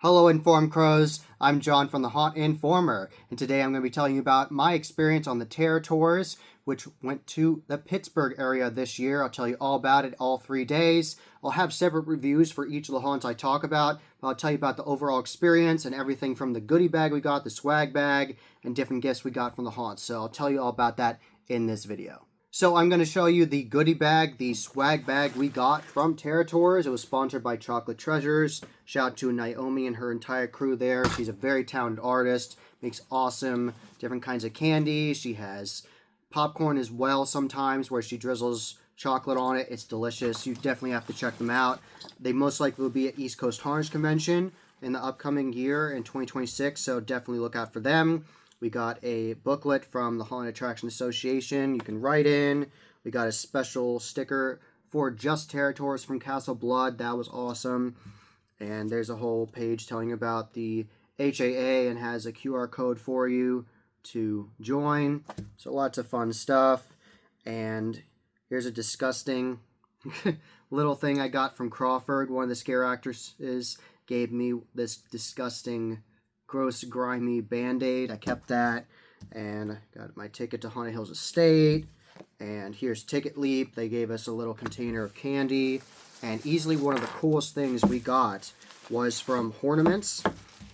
Hello Informed Crows, I'm John from the Haunt Informer, and today I'm going to be telling you about my experience on the Terror Tours, which went to the Pittsburg area this year. I'll tell you all about it all 3 days. I'll have separate reviews for each of the haunts I talk about, but I'll tell you about the overall experience and everything from the goodie bag we got, the swag bag, and different gifts we got from the haunts. So I'll tell you all about that in this video. So I'm going to show you the goodie bag, the swag bag we got from Terror Tours. It was sponsored by Chocolate Treasures. Shout out to Naomi and her entire crew there. She's a very talented artist, makes awesome different kinds of candy. She has popcorn as well sometimes where she drizzles chocolate on it. It's delicious. You definitely have to check them out. They most likely will be at East Coast Haunters Convention in the upcoming year in 2026, so definitely look out for them. We got a booklet from the Haunted Attraction Association you can write in. We got a special sticker for just Terror Tours from Castle Blood. That was awesome. And there's a whole page telling you about the HAA and has a QR code for you to join. So lots of fun stuff. And here's a disgusting little thing I got from Crawford. One of the scare actresses gave me this disgusting gross, grimy Band-Aid. I kept that, and I got my ticket to Haunted Hills Estate, and here's Ticket Leap. They gave us a little container of candy, and easily one of the coolest things we got was from Ornaments.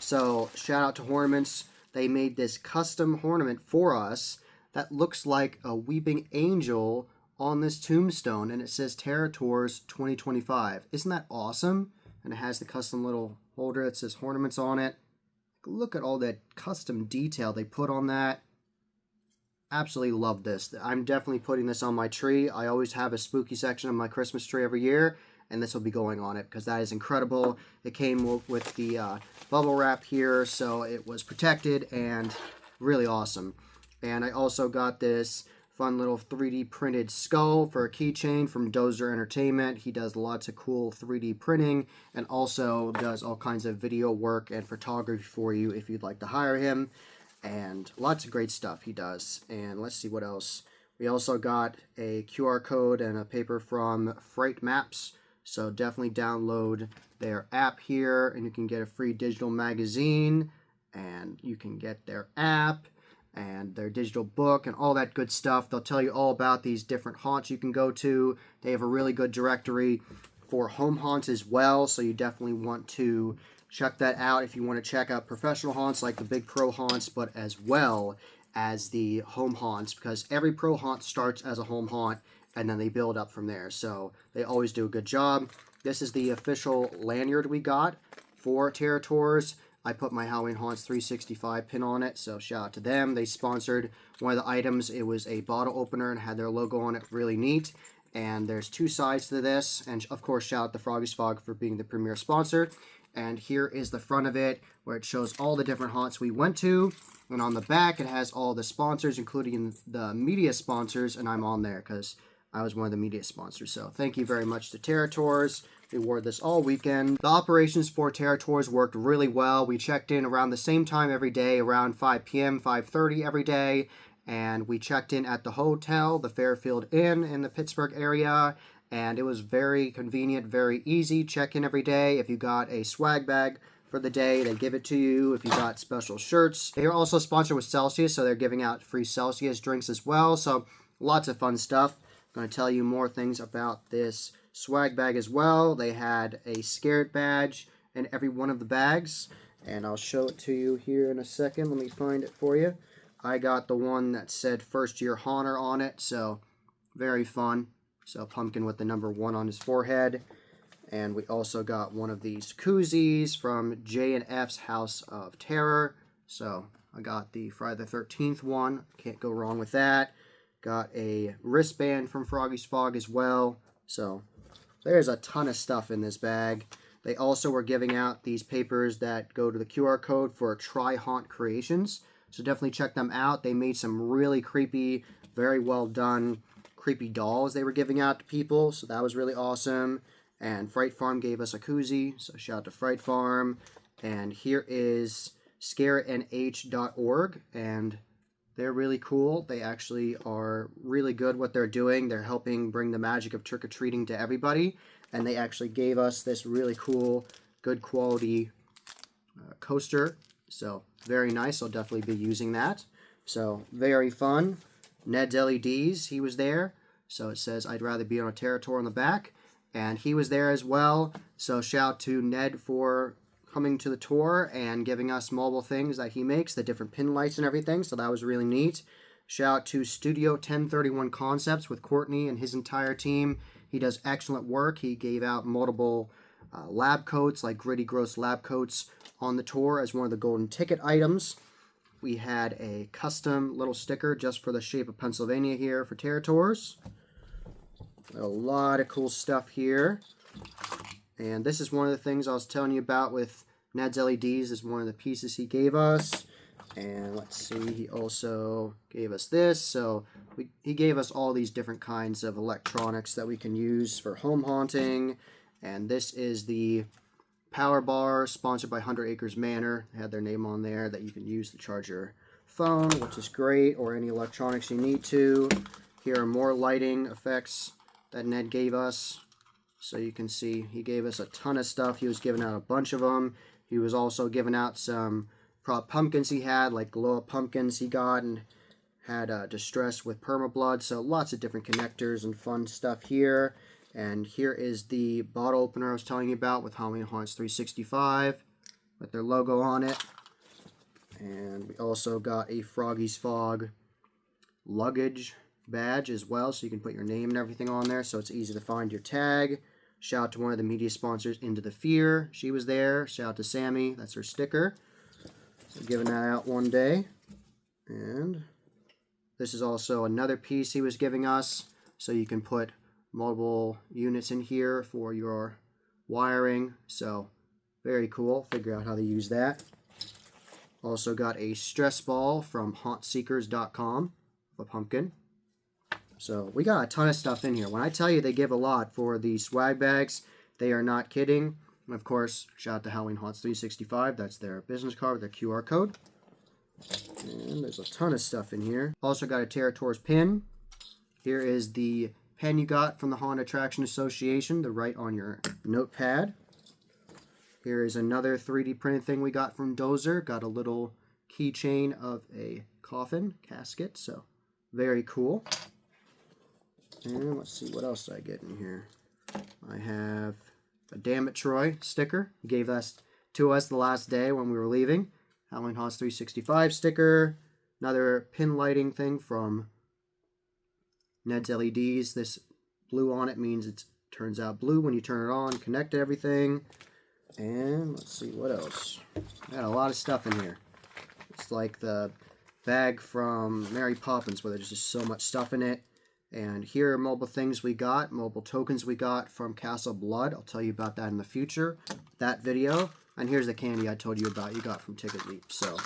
So shout out to Ornaments. They made this custom ornament for us that looks like a weeping angel on this tombstone, and it says Terror Tours 2025. Isn't that awesome? And it has the custom little holder that says Ornaments on it. Look at all that custom detail they put on that. Absolutely love this. I'm definitely putting this on my tree. I always have a spooky section of my Christmas tree every year, and this will be going on it because that is incredible. It came with the bubble wrap here, so it was protected and really awesome. And I also got this fun little 3D printed skull for a keychain from Dozer Entertainment. He does lots of cool 3D printing and also does all kinds of video work and photography for you if you'd like to hire him. And lots of great stuff he does. And let's see what else. We also got a QR code and a paper from Fright Maps. So definitely download their app here and you can get a free digital magazine and you can get their app and their digital book and all that good stuff. They'll tell you all about these different haunts you can go to. They have a really good directory for home haunts as well, so you definitely want to check that out if you want to check out professional haunts like the big pro haunts, but as well as the home haunts, because every pro haunt starts as a home haunt and then they build up from there. So they always do a good job. This is the official lanyard we got for Terror Tours. I put my Halloween Haunts 365 pin on it, so shout out to them. They sponsored one of the items. It was a bottle opener and had their logo on it, really neat. And there's two sides to this, and of course shout out to Froggy's Fog for being the premier sponsor. And here is the front of it, where it shows all the different haunts we went to. And on the back, it has all the sponsors, including the media sponsors, and I'm on there because I was one of the media sponsors. So thank you very much to Terror Tours. We wore this all weekend. The operations for Terror Tours worked really well. We checked in around the same time every day, around 5 p.m., 5:30 every day. And we checked in at the hotel, the Fairfield Inn in the Pittsburg area. And it was very convenient, very easy. Check in every day. If you got a swag bag for the day, they give it to you. If you got special shirts. They are also sponsored with Celsius, so they're giving out free Celsius drinks as well. So lots of fun stuff. I'm going to tell you more things about this swag bag as well. They had a scared badge in every one of the bags, and I'll show it to you here in a second. Let me find it for you. I got the one that said First Year Haunter on it, so very fun. So pumpkin with the number 1 on his forehead. And we also got one of these koozies from J&F's House of Terror. So I got the Friday the 13th one. Can't go wrong with that. Got a wristband from Froggy's Fog as well. So there's a ton of stuff in this bag. They also were giving out these papers that go to the QR code for Try Haunt Creations. So definitely check them out. They made some really creepy, very well done, creepy dolls they were giving out to people. So that was really awesome. And Fright Farm gave us a koozie. So shout out to Fright Farm. And here is scarenh.org. And they're really cool. They actually are really good what they're doing. They're helping bring the magic of trick-or-treating to everybody. And they actually gave us this really cool, good quality coaster. So very nice. I'll definitely be using that. So very fun. Ned's LEDs, he was there. So it says, I'd rather be on a Territor on the back. And he was there as well. So shout out to Ned for coming to the tour and giving us mobile things that he makes, the different pin lights and everything. So that was really neat. Shout out to Studio 1031 Concepts with Courtney and his entire team. He does excellent work. He gave out multiple lab coats, like Gritty Gross lab coats on the tour as one of the golden ticket items. We had a custom little sticker just for the shape of Pennsylvania here for Territours. A lot of cool stuff here. And this is one of the things I was telling you about with Ned's LEDs, is one of the pieces he gave us. And let's see, he also gave us this. So he gave us all these different kinds of electronics that we can use for home haunting. And this is the power bar sponsored by 100 Acres Manor. They had their name on there that you can use to charge your phone, which is great, or any electronics you need to. Here are more lighting effects that Ned gave us. So you can see he gave us a ton of stuff. He was giving out a bunch of them. He was also giving out some prop pumpkins he had, like glow-up pumpkins he got, and had Distress with Permablood. So lots of different connectors and fun stuff here. And here is the bottle opener I was telling you about with Halloween Haunts 365 with their logo on it. And we also got a Froggy's Fog luggage badge as well, so you can put your name and everything on there, so it's easy to find your tag. Shout out to one of the media sponsors, Into the Fear. She was there. Shout out to Sammy. That's her sticker. So giving that out one day. And this is also another piece he was giving us, so you can put mobile units in here for your wiring. So very cool. Figure out how to use that. Also got a stress ball from hauntseekers.com, a pumpkin. So we got a ton of stuff in here. When I tell you they give a lot for the swag bags, they are not kidding. And of course, shout out to Halloween Haunts 365. That's their business card with their QR code. And there's a ton of stuff in here. Also got a Territours pin. Here is the pen you got from the Haunted Attraction Association to write on your notepad. Here is another 3D printed thing we got from Dozer. Got a little keychain of a coffin casket. So very cool. And let's see, what else did I get in here? I have a Damn It Troy sticker. He gave us to us the last day when we were leaving. Halloween Haunts 365 sticker. Another pin lighting thing from Ned's LEDs. This blue on it means it turns out blue when you turn it on. Connected everything. And let's see, what else? Got a lot of stuff in here. It's like the bag from Mary Poppins where there's just so much stuff in it. And here are mobile things we got, mobile tokens we got from Castle Blood. I'll tell you about that in the future, that video. And here's the candy I told you about you got from Ticket Leap. So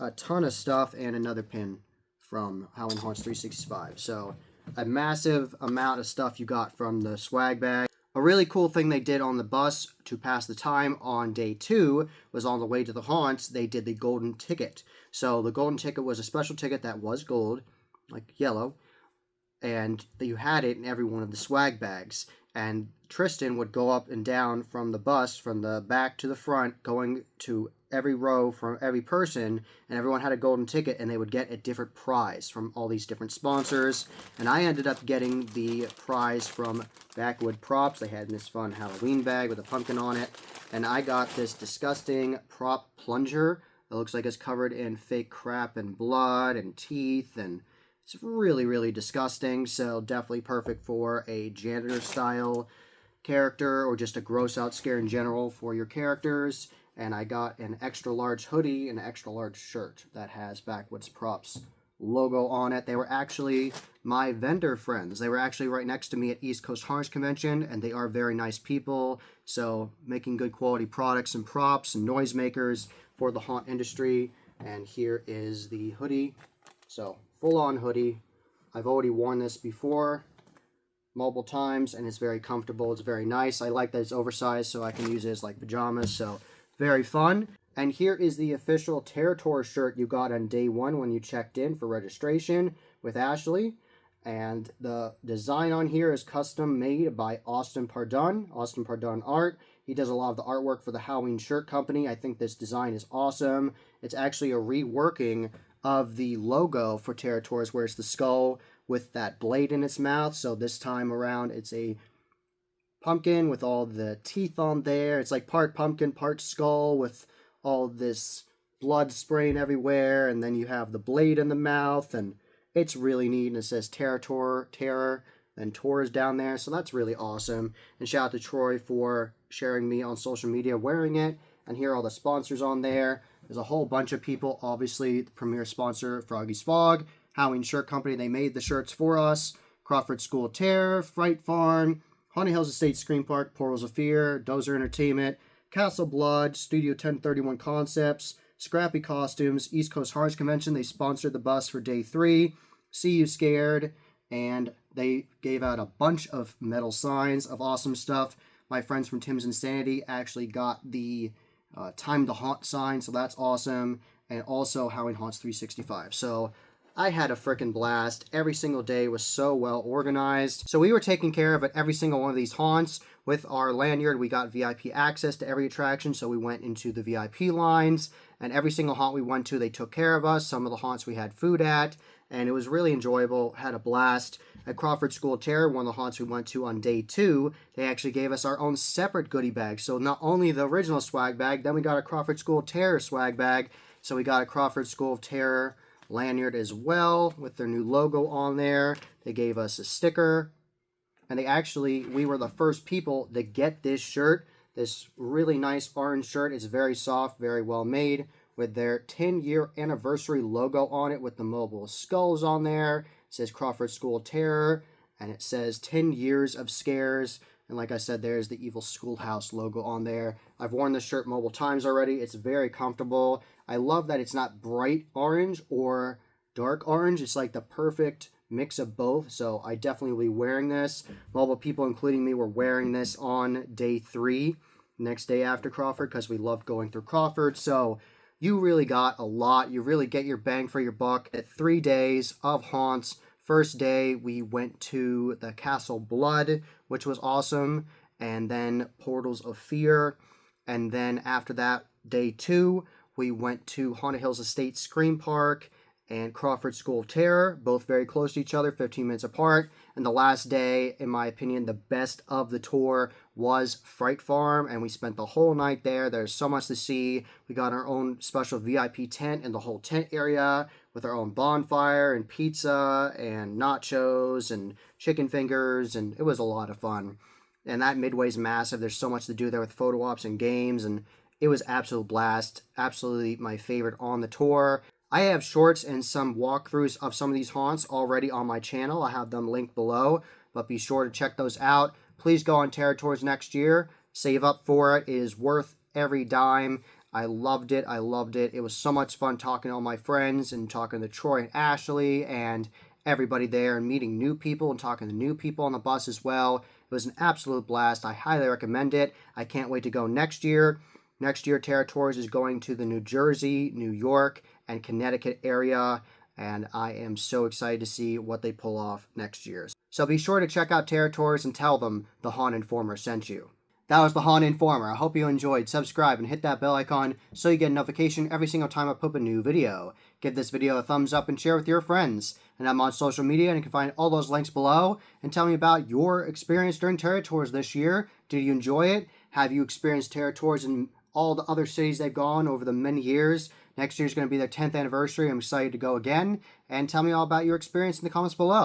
a ton of stuff and another pin from Halloween Haunts 365. So a massive amount of stuff you got from the swag bag. A really cool thing they did on the bus to pass the time on day 2 was on the way to the haunts, they did the golden ticket. So the golden ticket was a special ticket that was gold, like yellow, and you had it in every one of the swag bags. And Tristan would go up and down from the bus, from the back to the front, going to every row from every person, and everyone had a golden ticket, and they would get a different prize from all these different sponsors. And I ended up getting the prize from Backwood Props. They had this fun Halloween bag with a pumpkin on it, and I got this disgusting prop plunger. It looks like it's covered in fake crap and blood and teeth, and it's really, really disgusting, so definitely perfect for a janitor-style character or just a gross-out scare in general for your characters. And I got an extra-large hoodie and an extra-large shirt that has Backwoods Props logo on it. They were actually my vendor friends. They were actually right next to me at East Coast Haunts Convention, and they are very nice people, so making good quality products and props and noisemakers for the haunt industry. And here is the hoodie. So full-on hoodie. I've already worn this before multiple times, and it's very comfortable. It's very nice. I like that it's oversized, so I can use it as like pajamas. So very fun. And here is the official Territor shirt you got on day 1 when you checked in for registration with Ashley. And the design on here is custom made by Austin Pardun Art. He does a lot of the artwork for the Halloween Shirt Company. I think this design is awesome. It's actually a reworking of the logo for Territories, where it's the skull with that blade in its mouth. So this time around, it's a pumpkin with all the teeth on there. It's like part pumpkin, part skull with all this blood spraying everywhere, and then you have the blade in the mouth, and it's really neat. And it says Terror, and Tor is down there, so that's really awesome. And shout out to Troy for sharing me on social media wearing it. And here are all the sponsors on there. There's a whole bunch of people. Obviously, the premier sponsor, Froggy's Fog, Halloween Shirt Company. They made the shirts for us. Crawford School of Terror, Fright Farm, Haunted Hills Estate Scream Park, Portals of Fear, Dozer Entertainment, Castle Blood, Studio 1031 Concepts, Scrappy Costumes, East Coast Horrors Convention. They sponsored the bus for day 3. See You Scared. And they gave out a bunch of metal signs of awesome stuff. My friends from Tim's Insanity actually got the Time to Haunt sign, so that's awesome. And also Halloween Haunts 365. So I had a freaking blast. Every single day was so well organized. So we were taking care of at every single one of these haunts. With our lanyard, we got VIP access to every attraction, so we went into the VIP lines. And every single haunt we went to, they took care of us. Some of the haunts we had food at, and it was really enjoyable. Had a blast. At Crawford School of Terror, one of the haunts we went to on day 2, they actually gave us our own separate goodie bag. So not only the original swag bag, then we got a Crawford School of Terror swag bag. So we got a Crawford School of Terror lanyard as well with their new logo on there. They gave us a sticker, and we were the first people to get this shirt. This really nice orange shirt. It's very soft, very well made, with their 10-year anniversary logo on it with the mobile skulls on there. It says Crawford School of Terror, and it says 10 years of scares. And like I said, there's the Evil Schoolhouse logo on there. I've worn this shirt multiple times already. It's very comfortable. I love that it's not bright orange or dark orange. It's like the perfect mix of both. So I definitely will be wearing this. Multiple people, including me, were wearing this on day 3, next day after Crawford, because we loved going through Crawford. So you really got a lot. You really get your bang for your buck at 3 days of haunts. First day, we went to the Castle Blood, which was awesome, and then Portals of Fear. And then after that, day 2, we went to Haunted Hills Estate Scream Park and Crawford School of Terror, both very close to each other, 15 minutes apart. And the last day, in my opinion, the best of the tour was Fright Farm, and we spent the whole night there. There's so much to see. We got our own special VIP tent in the whole tent area with our own bonfire and pizza and nachos and chicken fingers, and it was a lot of fun. And that Midway's massive. There's so much to do there with photo ops and games, and it was absolute blast. Absolutely my favorite on the tour. I have shorts and some walkthroughs of some of these haunts already on my channel. I have them linked below, but be sure to check those out. Please go on Territories next year. Save up for it. It is worth every dime. I loved it. I loved it. It was so much fun talking to all my friends and talking to Troy and Ashley and everybody there and meeting new people and talking to new people on the bus as well. It was an absolute blast. I highly recommend it. I can't wait to go next year. Next year, Territories is going to the New Jersey, New York, and Connecticut area, and I am so excited to see what they pull off next year. So be sure to check out Territories and tell them the Haunt Informer sent you. That was the Haunt Informer. I hope you enjoyed. Subscribe and hit that bell icon so you get a notification every single time I put up a new video. Give this video a thumbs up and share with your friends. And I'm on social media, and you can find all those links below. And tell me about your experience during Territories this year. Did you enjoy it? Have you experienced Territories in all the other cities they've gone over the many years? Next year is going to be their 10th anniversary. I'm excited to go again. And tell me all about your experience in the comments below.